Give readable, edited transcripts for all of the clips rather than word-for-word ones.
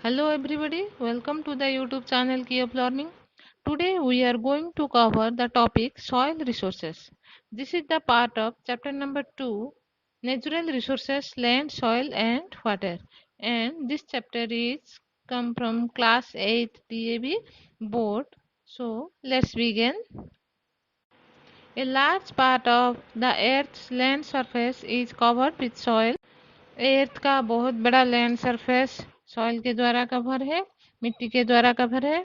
Hello everybody, welcome to the YouTube channel Key of Learning. Today we are going to cover the topic soil resources. This is the part of chapter number 2, natural resources, land, soil and water. And this chapter is come from class 8 DAB board. So let's begin. A large part of the earth's land surface is covered with soil. अर्थ का बहुत बड़ा land surface soil के द्वारा cover है, मिट्टी के द्वारा cover है.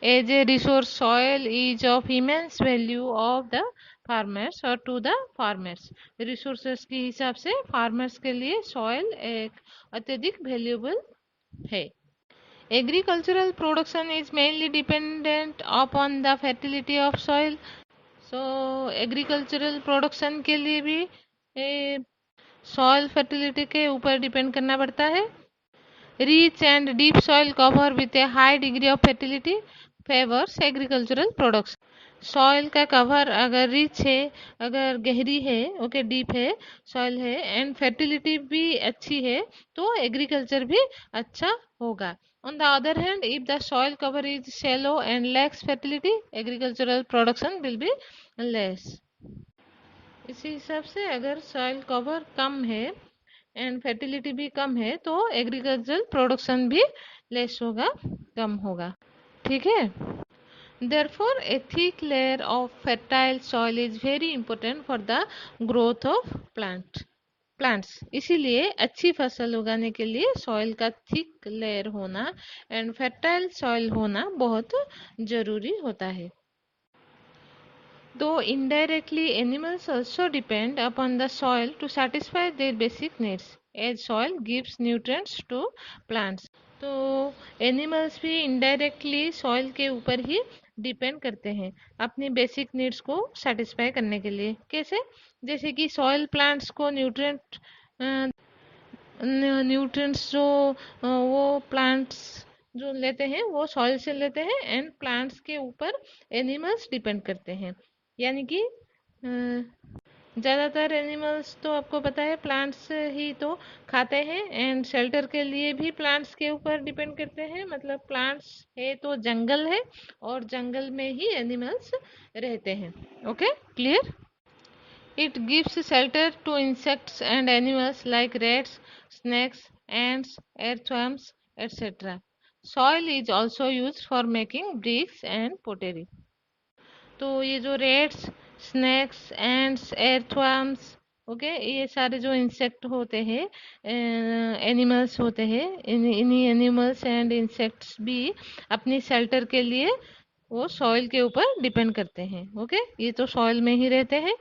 As a resource soil is of immense value of the farmers और टू द फार्मर्स. रिसोर्सेस के हिसाब से फार्मर्स के लिए सॉइल एक अत्यधिक वैल्यूएबल है. Agricultural production is mainly dependent upon the fertility of soil. So agricultural production के लिए भी सॉइल फर्टिलिटी के ऊपर डिपेंड करना पड़ता है. Rich and deep soil cover with A high degree of fertility favours agricultural products. Soil का cover अगर रिच है, अगर गहरी है, ओके डीप है सॉइल है एंड फर्टिलिटी भी अच्छी है तो एग्रीकल्चर भी अच्छा होगा. On the other hand, if the soil cover is shallow and lacks fertility, agricultural production will be less. इसी हिसाब से अगर सॉइल कवर कम है एंड फर्टिलिटी भी कम है तो एग्रीकल्चरल प्रोडक्शन भी लेस होगा, कम होगा. ठीक है. Therefore, a thick layer of fertile soil is very important for the growth of plants. इसीलिए अच्छी फसल उगाने के लिए सॉइल का थिक लेयर होना एंड फर्टाइल सॉइल होना बहुत जरूरी होता है. Though indirectly, animals also depend upon the soil to satisfy their basic needs, as soil gives nutrients to plants. तो एनिमल्स भी इनडायरेक्टली सॉइल के ऊपर ही डिपेंड करते हैं अपनी बेसिक नीड्स को सेटिस्फाई करने के लिए. कैसे? जैसे कि सॉइल प्लांट्स को न्यूट्रिएंट्स जो वो प्लांट्स जो लेते हैं वो सॉइल से लेते हैं एंड प्लांट्स के ऊपर एनिमल्स डिपेंड करते हैं. यानी कि ज़्यादातर एनिमल्स तो आपको पता है प्लांट्स ही तो खाते हैं एंड शेल्टर के लिए भी प्लांट्स के ऊपर डिपेंड करते हैं. मतलब प्लांट्स है तो जंगल है और जंगल में ही एनिमल्स रहते हैं. Okay, clear? It gives shelter to insects and animals like rats, snakes, ants, earthworms, etc. Soil is also used for making bricks and pottery. तो ये जो रेट्स, स्नैक्स, एंड्स, एर्थवर्म्स, ओके ये सारे जो इंसेक्ट होते हैं, एनिमल्स होते हैं, इन्हीं एनिमल्स एंड इंसेक्ट्स भी अपनी शेल्टर के लिए वो सॉइल के ऊपर डिपेंड करते हैं. ओके, ये तो सॉइल में ही रहते हैं.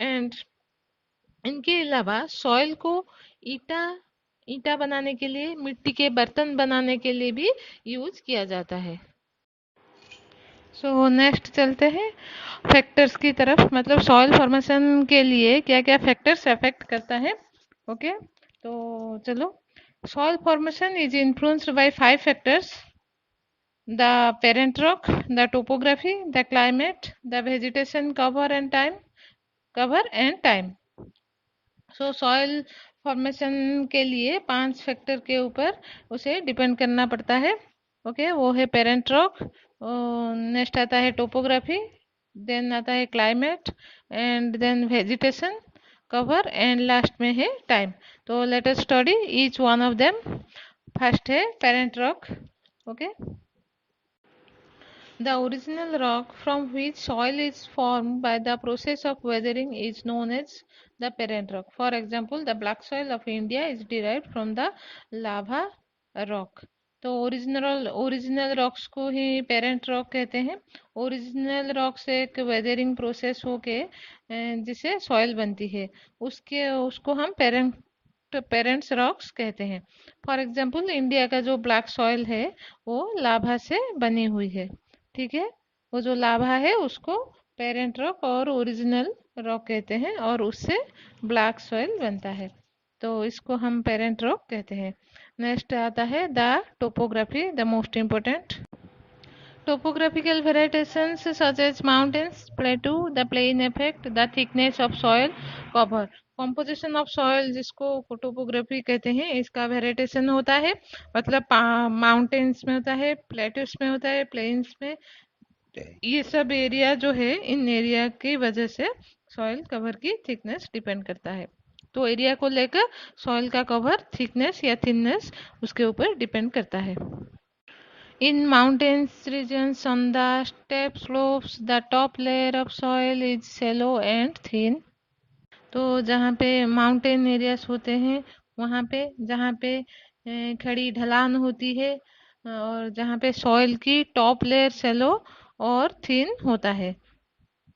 एंड इनके अलावा सॉइल को ईटा बनाने के लिए, मिट्टी के बर्तन बनाने के लिए भी यूज किया जाता है. सो नेक्स्ट चलते हैं फैक्टर्स की तरफ. मतलब सॉइल फॉर्मेशन के लिए क्या क्या फैक्टर्स अफेक्ट करता है. ओके, तो चलो. Soil formation is influenced by 5 factors: the parent rock, the topography, the climate, the vegetation cover and time. So soil formation के लिए 5 फैक्टर के ऊपर उसे डिपेंड करना पड़ता है. ओके, वो है पेरेंट रॉक, नेक्स्ट आता है टोपोग्राफी, देन आता है climate and then vegetation cover and last में है टाइम. तो let us study each one of them. First है parent rock. Okay, the original rock from which soil is formed by the process of weathering is known as the parent rock. For example, the black soil of India is derived from the lava rock. तो original rocks को ही parent rock कहते हैं. Original rock से एक weathering process होके जिसे soil बनती है उसको हम पेरेंट्स रॉक्स कहते हैं. फॉर एग्जाम्पल, इंडिया का जो ब्लैक सॉइल है वो लाभा से बनी हुई है. ठीक है, वो जो लाभा है उसको पेरेंट रॉक और ओरिजिनल रॉक कहते हैं और उससे ब्लैक सॉइल बनता है. तो इसको हम पेरेंट रॉक कहते हैं. नेक्स्ट आता है the topography, the most important. Topographical variations such as mountains, plateau, the plain effect, the thickness of soil cover. Composition of soil जिसको टोपोग्राफी कहते हैं, इसका वेरिएशन होता है, मतलब माउंटेन्स में होता है, प्लेट्यूस में होता है, प्लेन्स में। ये सब एरिया जो है, इन एरिया की वजह से सॉइल कवर की थिकनेस डिपेंड करता है। तो एरिया को लेकर सॉइल का कवर थिकनेस या थिननेस उसके ऊपर डिपेंड करता है। In mountainous regions on the steep slopes, the top layer of soil is shallow and thin. तो जहाँ पे माउंटेन एरियाज होते हैं, वहाँ पे जहाँ पे खड़ी ढलान होती है, और जहाँ पे सॉइल की टॉप लेयर सेलो और थिन होता है।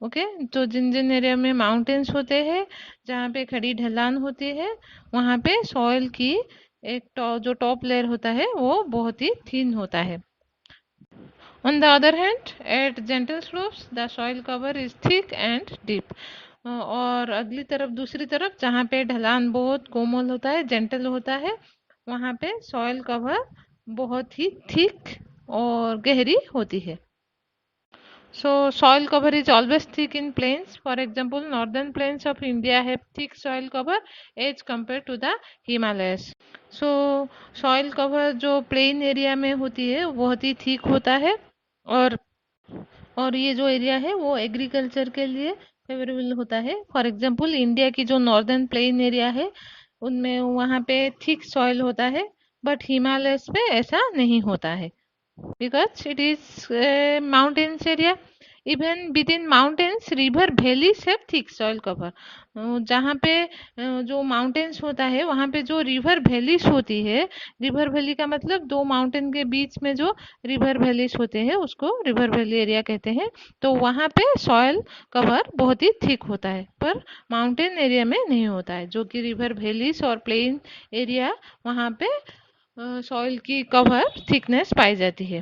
ओके, तो जिन जिन एरिया में माउंटेन्स होते हैं, जहाँ पे खड़ी ढलान होती है, वहाँ पे सॉइल की जो टॉप लेयर होता है वो बहुत ही थिन होता है। On the other hand, at gentle slopes, the soil cover is thick and deep. और अगली तरफ, दूसरी तरफ, जहाँ पे ढलान बहुत कोमल होता है, जेंटल होता है, वहाँ पे सॉइल कवर बहुत ही थिक और गहरी होती है। So soil cover is always thick in plains. For example, northern plains of India have thick soil cover as compared to the Himalayas. So soil cover जो plain area में होती है वो बहुत ही thick होता है, और ये जो एरिया है वो एग्रीकल्चर के लिए फेवरेबल होता है। फॉर एग्जांपल, इंडिया की जो नॉर्दर्न प्लेन एरिया है, उनमें वहाँ पे थिक सॉइल होता है, बट हिमालयस पे ऐसा नहीं होता है, because it is a mountains area. Even within mountains, river valleys have thick soil cover. जहाँ पे जो माउंटेन्स होता है, वहाँ पे जो रिवर वैलीज होती है, रिवर वैली का मतलब दो माउंटेन के बीच में जो रिवर वैलीज होते हैं उसको रिवर वैली एरिया कहते हैं। तो वहाँ पे सॉइल कवर बहुत ही थिक होता है, पर माउंटेन एरिया में नहीं होता है, जो कि रिवर वैलीज और प्लेन एरिया, वहाँ पे सॉइल की कवर थिकनेस पाई जाती है।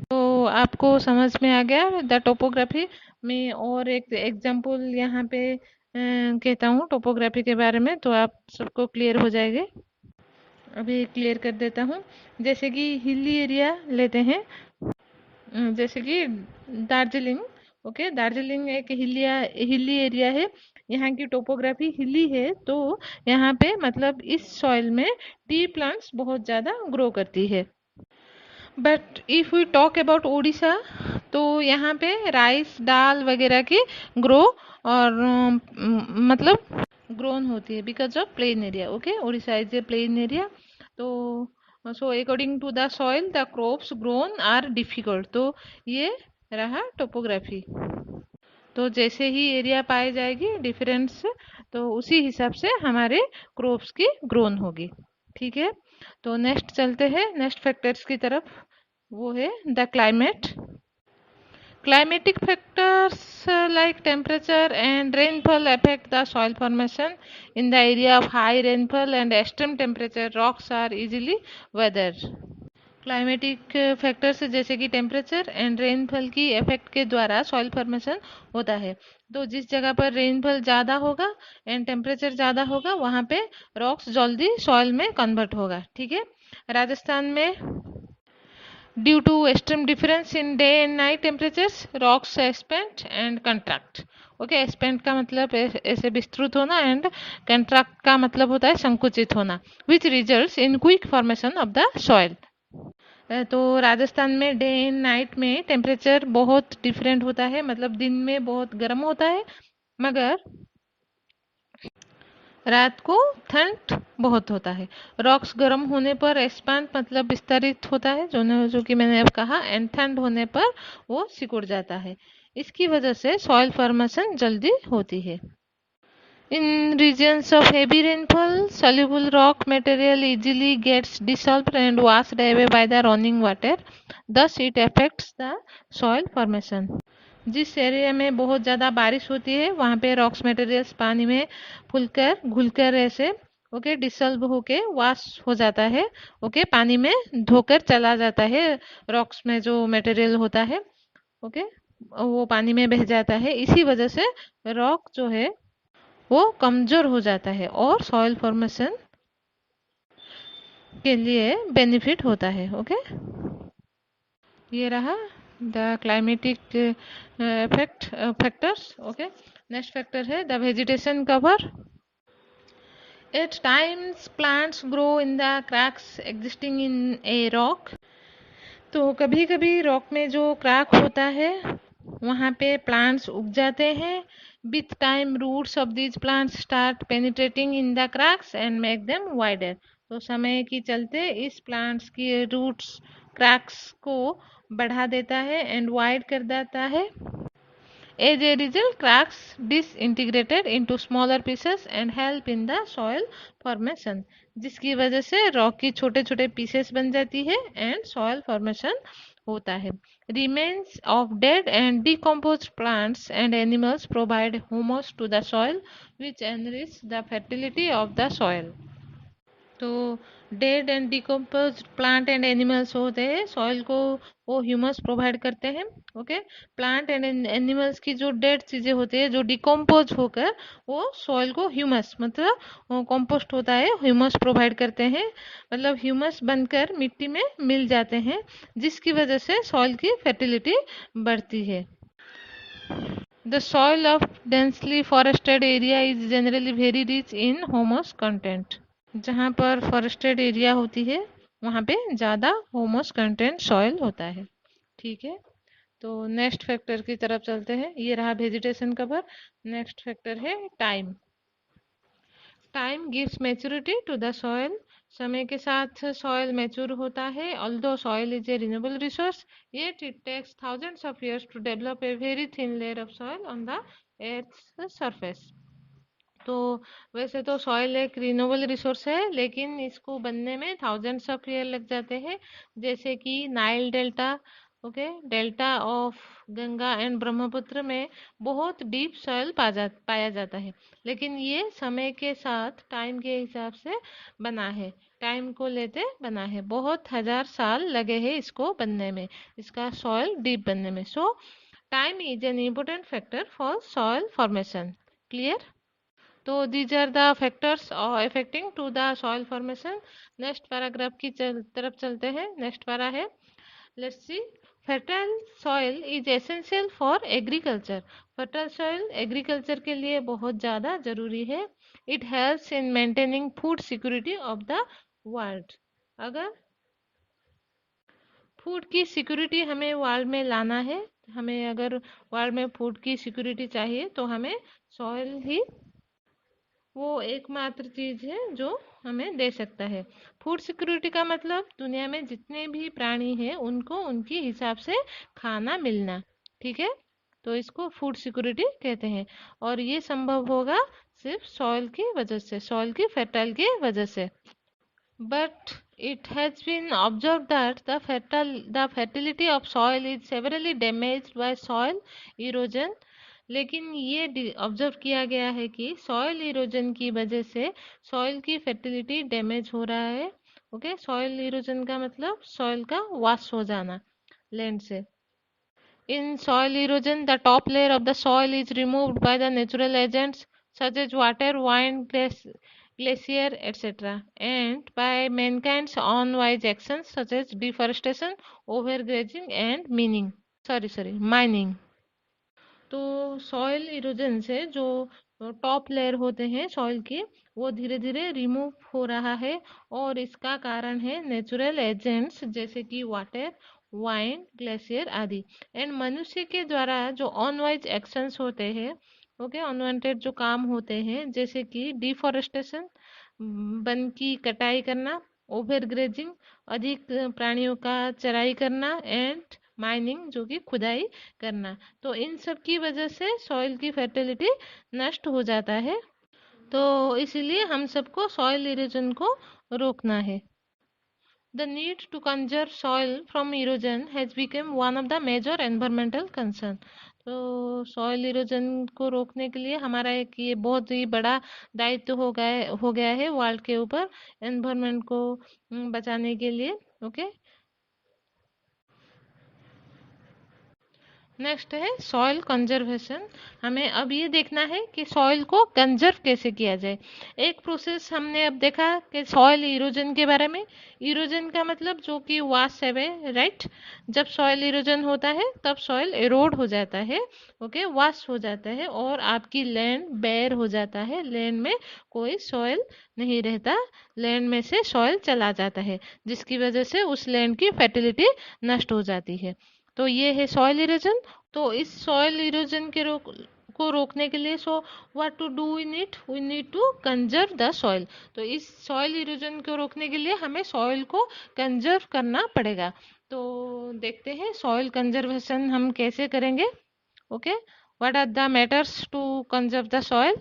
तो आपको समझ में आ गया द टोपोग्राफी में। और एक एग्जांपल यहाँ पे कहता हूँ टोपोग्राफी के बारे में, तो आप सबको क्लियर हो जाएंगे। अभी क्लियर कर देता हूँ। जैसे कि हिली एरिया लेते हैं, जैसे कि दार्जिलिंग। ओके, दार्जिलिंग एक हिली एरिया है। यहाँ की टोपोग्राफी हिली है, तो यहाँ पे मतलब इस सॉइल में टी प्लांट्स बहुत ज़्यादा ग्रो करती है। But if we talk about Orissa, तो यहाँ पे राइस, दाल वगैरह की ग्रो और मतलब ग्रोन होती है because of plain area. Okay, Orissa is a plain area. तो so according to the soil the crops grown are difficult. तो ये रहा टोपोग्राफी। तो जैसे ही एरिया पाई जाएगी डिफरेंस, तो उसी हिसाब से हमारे क्रॉप्स की ग्रोन होगी। ठीक है, तो नेक्स्ट चलते हैं नेक्स्ट फैक्टर्स की तरफ। वो है the climate. Climatic factors like temperature and rainfall affect the soil formation. In the area of high rainfall and extreme temperature, rocks are easily weathered. Climatic factors जैसे कि टेम्परेचर एंड रेनफॉल की effect के द्वारा soil formation होता है। तो जिस जगह पर रेनफॉल ज़्यादा होगा एंड टेम्परेचर ज़्यादा होगा, वहाँ पे रॉक्स जल्दी सॉइल में कन्वर्ट होगा। ठीक है, राजस्थान में due to extreme difference in day and night temperatures, rocks expand and contract. Okay, expand का मतलब ऐसे विस्तृत होना, एंड कंट्रैक्ट का मतलब होता है संकुचित होना, which results in quick formation of the soil. तो राजस्थान में डे एंड नाइट में टेम्परेचर बहुत डिफरेंट होता है, मतलब दिन में बहुत गर्म होता है, मगर रात को ठंड बहुत होता है। रॉक्स गर्म होने पर एक्सपांड मतलब विस्तारित होता है, जो कि मैंने अब कहा, एंड ठंड होने पर वो सिकुड़ जाता है। इसकी वजह से सॉइल फॉर्मेशन जल्दी होती है। In regions of heavy rainfall, soluble rock material easily gets dissolved and washed away by the running water. Thus, it affects the soil formation. जिस एरिया में बहुत ज़्यादा बारिश होती है, वहाँ पे रॉक्स मटेरियल्स पानी में फुलकर घुलकर ऐसे ओके डिसल्व होके वाश हो जाता है। ओके, पानी में धोकर चला जाता है, रॉक्स में जो मटेरियल होता है, ओके, वो पानी में बह जाता है। इसी वजह से रॉक जो है वो कमजोर हो जाता है और सॉइल फॉर्मेशन के लिए बेनिफिट होता है। ओके, ये रहा the climatic factors. Okay, next factor है the vegetation cover. At times, plants grow in the cracks existing in a rock. तो कभी कभी रॉक में जो क्रैक होता है वहाँ पे प्लांट्स उग जाते हैं. With time roots of these plants start penetrating in the cracks and make them wider. तो समय के चलते इस प्लांट्स की रूट्स क्रैक्स को बढ़ा देता है एंड वाइड कर देता है. As a result, cracks disintegrated into smaller pieces and help in the soil formation. जिसकी वजह से रॉक की छोटे छोटे पीसेस बन जाती है एंड सॉइल फॉर्मेशन होता है. Remains of dead and decomposed plants and animals provide humus to the soil, which enrich the fertility of the soil. तो dead and decompose plant and animals होते हैं सॉइल को, वो ह्यूमस प्रोवाइड करते हैं. Okay. Plant and animals की जो dead चीजें होती है जो डिकम्पोज होकर वो सॉइल को ह्यूमस मतलब कंपोस्ट होता है ह्यूमस प्रोवाइड करते हैं. मतलब ह्यूमस बनकर मिट्टी में मिल जाते हैं जिसकी वजह से सॉइल की फर्टिलिटी बढ़ती है. The soil of densely forested area is generally very rich in humus content. जहाँ पर फॉरेस्टेड एरिया होती है वहाँ पे ज़्यादा ह्यूमस कंटेंट सॉइल होता है. ठीक है. तो नेक्स्ट फैक्टर की तरफ चलते हैं. ये रहा वेजिटेशन कवर. नेक्स्ट फैक्टर है time. Time gives maturity to the soil. समय के साथ सॉइल मैच्योर होता है. Although soil is a renewable resource yet it takes thousands of years to develop a very thin layer of soil on the earth's surface. तो वैसे तो soil एक renewable resource है लेकिन इसको बनने में थाउजेंड्स ऑफ ईयर लग जाते हैं. जैसे कि Nile delta, okay, delta of Ganga and Brahmaputra में बहुत डीप सॉइल पाया जाता है. लेकिन ये समय के साथ टाइम के हिसाब से बना है. टाइम को लेते बना है. बहुत हजार साल लगे हैं इसको बनने में, इसका सॉइल डीप बनने में. So time is an important factor for soil formation. Clear. तो these are the factors affecting to the soil formation. Next paragraph की तरफ चलते हैं. नेक्स्ट पैरा है, let's see. Fertile soil is essential for agriculture. Fertile soil agriculture के लिए बहुत ज़्यादा जरूरी है. It helps in maintaining food security of the world. अगर फूड की सिक्योरिटी हमें वर्ल्ड में लाना है, हमें अगर वर्ल्ड में फूड की सिक्योरिटी चाहिए तो हमें सॉइल ही वो एकमात्र चीज है जो हमें दे सकता है. फूड सिक्योरिटी का मतलब दुनिया में जितने भी प्राणी हैं उनको उनके हिसाब से खाना मिलना. ठीक है. तो इसको फूड सिक्योरिटी कहते हैं. और ये संभव होगा सिर्फ सॉइल की वजह से, सॉइल की फर्टाइल की वजह से. But it has been observed that the fertility of soil is severely damaged by soil erosion. लेकिन ये ऑब्जर्व किया गया है कि सॉइल इरोजन की वजह से सॉइल की फर्टिलिटी डैमेज हो रहा है. ओके. सॉइल इरोजन का मतलब सॉइल का वॉश हो जाना लैंड से. In soil erosion, the top layer of the soil is removed by the natural agents such as water, wind, glacier, etc., and by mankind's own-wise actions such as deforestation, overgrazing, and mining. तो soil erosion से जो top layer होते हैं soil के वो धीरे धीरे remove हो रहा है और इसका कारण है नेचुरल एजेंट्स जैसे कि वाटर, वाइन, ग्लेशियर आदि. एंड मनुष्य के द्वारा जो अनवाइज एक्शंस होते हैं, ओके, अनवांटेड जो काम होते हैं जैसे कि डिफॉरेस्टेशन, वन की कटाई करना, ओवर ग्रेजिंग, अधिक प्राणियों का चराई करना, एंड माइनिंग जो कि खुदाई करना. तो इन सब की वजह से सॉइल की फर्टिलिटी नष्ट हो जाता है. तो इसीलिए हम सबको सॉइल इरोजन को रोकना है. The need to conserve soil from erosion has become one of the major environmental concern. तो सॉइल इरोजन को रोकने के लिए हमारा एक ये बहुत ही बड़ा दायित्व हो गया है वर्ल्ड के ऊपर, एनवायरनमेंट को बचाने के लिए. ओके. नेक्स्ट है सॉइल कंजर्वेशन। हमें अब ये देखना है कि सॉइल को कंजर्व कैसे किया जाए। एक प्रोसेस हमने अब देखा कि सॉइल इरोजन के बारे में। इरोजन का मतलब जो कि वाश है, राइट। जब सॉइल इरोजन होता है तब सॉइल एरोड हो जाता है, ओके, वाश हो जाता है और आपकी लैंड बेयर हो जाता है। लैंड में कोई सॉइल नहीं रहता, लैंड में से सॉइल चला जाता है, जिसकी वजह से उस लैंड की फर्टिलिटी नष्ट हो जाती है। तो ये है सॉइल इरोजन। तो इस सॉइल इरोजन को रोकने के लिए, so what to do in it, we need to conserve the soil. तो इस सॉइल इरोजन को रोकने के लिए हमें सॉइल को कंजर्व करना पड़ेगा। तो देखते हैं सॉइल कंजर्वेशन हम कैसे करेंगे। Okay, what are the matters to conserve the soil.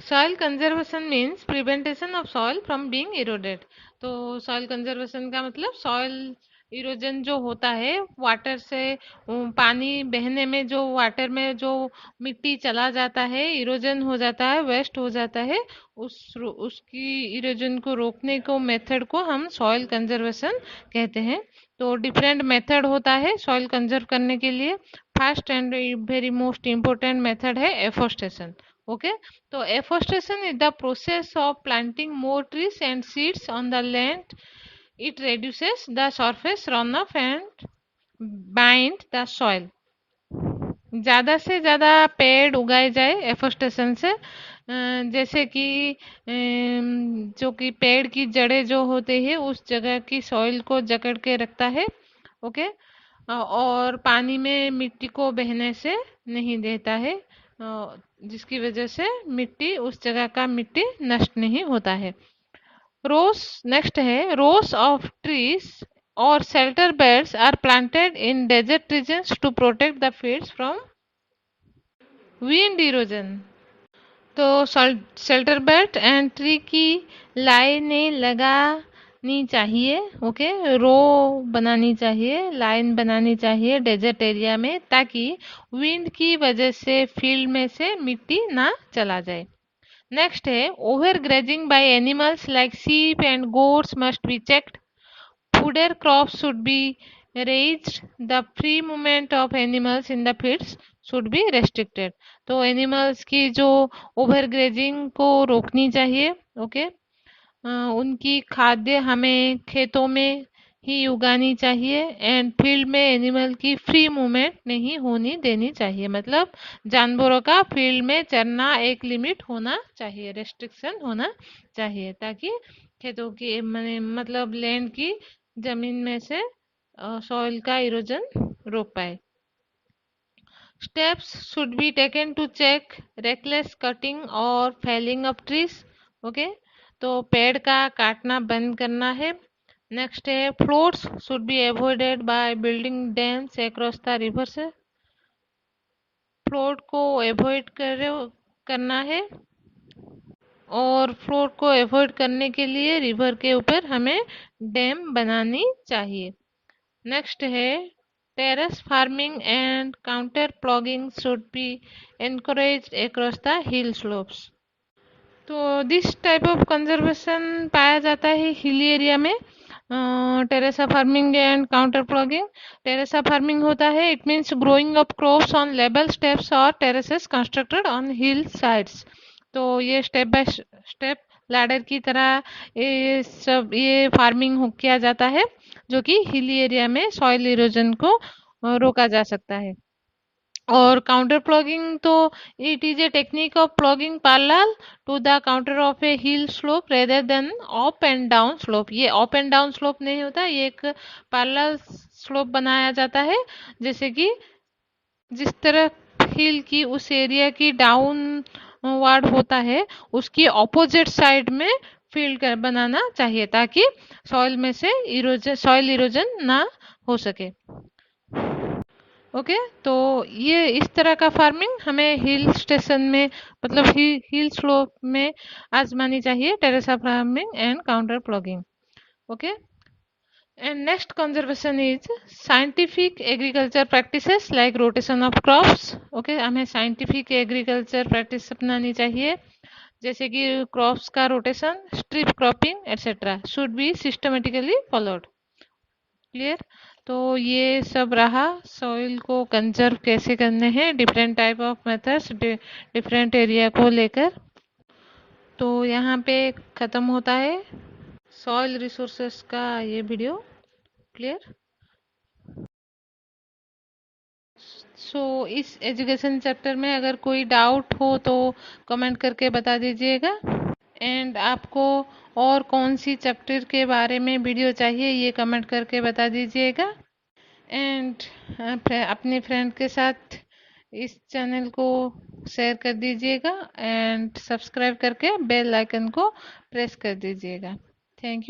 Soil conservation means preventation of soil from being eroded. तो सॉइल कंजर्वेशन का मतलब सॉइल इरोजन जो होता है, वाटर से पानी बहने में जो वाटर में जो मिट्टी चला जाता है, इरोजन हो जाता है, वेस्ट हो जाता है, उसकी इरोजन को रोकने को मेथड को हम सॉइल कंजर्वेशन कहते हैं। तो डिफरेंट मेथड होता है सॉइल कंजर्व करने के लिए। First and very most important method है afforestation. Okay, so afforestation is the process of planting more trees and seeds on the land. It reduces the surface runoff and bind the soil. ज़्यादा से ज़्यादा पेड़ उगाए जाए एफोस्टेशन से। जैसे कि जो कि पेड़ की जड़ें जो होते हैं उस जगह की सॉइल को जकड़ के रखता है, ओके। और पानी में मिट्टी को बहने से नहीं देता है, जिसकी वजह से मिट्टी उस जगह का मिट्टी नष्ट नहीं होता है। रोज, नेक्स्ट है रोज ऑफ ट्रीज और shelter beds are planted in desert regions to protect the fields from wind erosion. तो शेल्टर बेल्ट एंड ट्री की लाइनें लगानी चाहिए, ओके, रो बनानी चाहिए, लाइन बनानी चाहिए डेजर्ट एरिया में, ताकि विंड की वजह से फील्ड में से मिट्टी ना चला जाए। नेक्स्ट है over grazing by animals like sheep and goats must be checked. Fooder crops should be raised. The free movement of animals in the fields should be restricted. तो एनिमल्स की जो ओवर ग्रेजिंग को रोकनी चाहिए, okay. उनकी खाद्य हमें खेतों में ही उगानी चाहिए एंड फील्ड में एनिमल की फ्री मूवमेंट नहीं होनी देनी चाहिए। मतलब जानवरों का फील्ड में चरना एक लिमिट होना चाहिए, रेस्ट्रिक्शन होना चाहिए, ताकि खेतों की मतलब लैंड की जमीन में से सॉइल का इरोजन रोक पाए। Steps should be taken to check reckless cutting और फेलिंग ऑफ ट्रीज, ओके। तो पेड़ का काटना बंद करना है। नेक्स्ट है floods should be avoided by building dams across the river से। फ्लोड को अवॉइड करना है और फ्लोड को अवॉइड करने के लिए रिवर के ऊपर हमें डैम बनानी चाहिए। नेक्स्ट है terrace farming and contour ploughing should be encouraged across the hill slopes. तो दिस टाइप ऑफ कंजर्वेशन पाया जाता है हिली एरिया में। Terrace farming and contour ploughing. Terrace farming होता है, it means growing of crops on level steps और terraces constructed on hill sides. तो ये स्टेप बाय स्टेप लैडर की तरह ये फार्मिंग किया जाता है, जो कि हिली एरिया में सॉइल इरोजन को रोका जा सकता है। और काउंटर प्लॉगिंग तो it is a technique of ploughing parallel to the counter of a hill slope rather than up and down slope. ये अप एंड डाउन स्लोप नहीं होता, ये एक पैरेलल स्लोप बनाया जाता है। जैसे कि जिस तरह हिल की उस एरिया की डाउन वार्ड होता है, उसकी ऑपोजिट साइड में फील्ड कर बनाना चाहिए, ताकि सॉइल में से इरोजन सॉइल इरोजन ना हो सके, ओके। तो ये इस तरह का फार्मिंग हमें हिल स्टेशन में, मतलब हिल स्लोप में आजमानी चाहिए, Teresa farming and contour plogging, okay. And next conservation is scientific agriculture practices like rotation of crops, okay। हमें scientific agriculture practice अपनानी चाहिए, जैसे कि क्रॉप्स का rotation, strip cropping etcetera should be systematically followed. Clear. तो ये सब रहा सॉइल को कंजर्व कैसे करने हैं, different type of methods different area को लेकर। तो यहाँ पे ख़त्म होता है सॉइल रिसोर्सेस का ये वीडियो। क्लियर? इस एजुकेशन चैप्टर में अगर कोई डाउट हो तो कमेंट करके बता दीजिएगा। एंड आपको और कौन सी चैप्टर के बारे में वीडियो चाहिए ये कमेंट करके बता दीजिएगा। एंड अपने फ्रेंड के साथ इस चैनल को शेयर कर दीजिएगा एंड सब्सक्राइब करके बेल आइकन को प्रेस कर दीजिएगा। Thank you.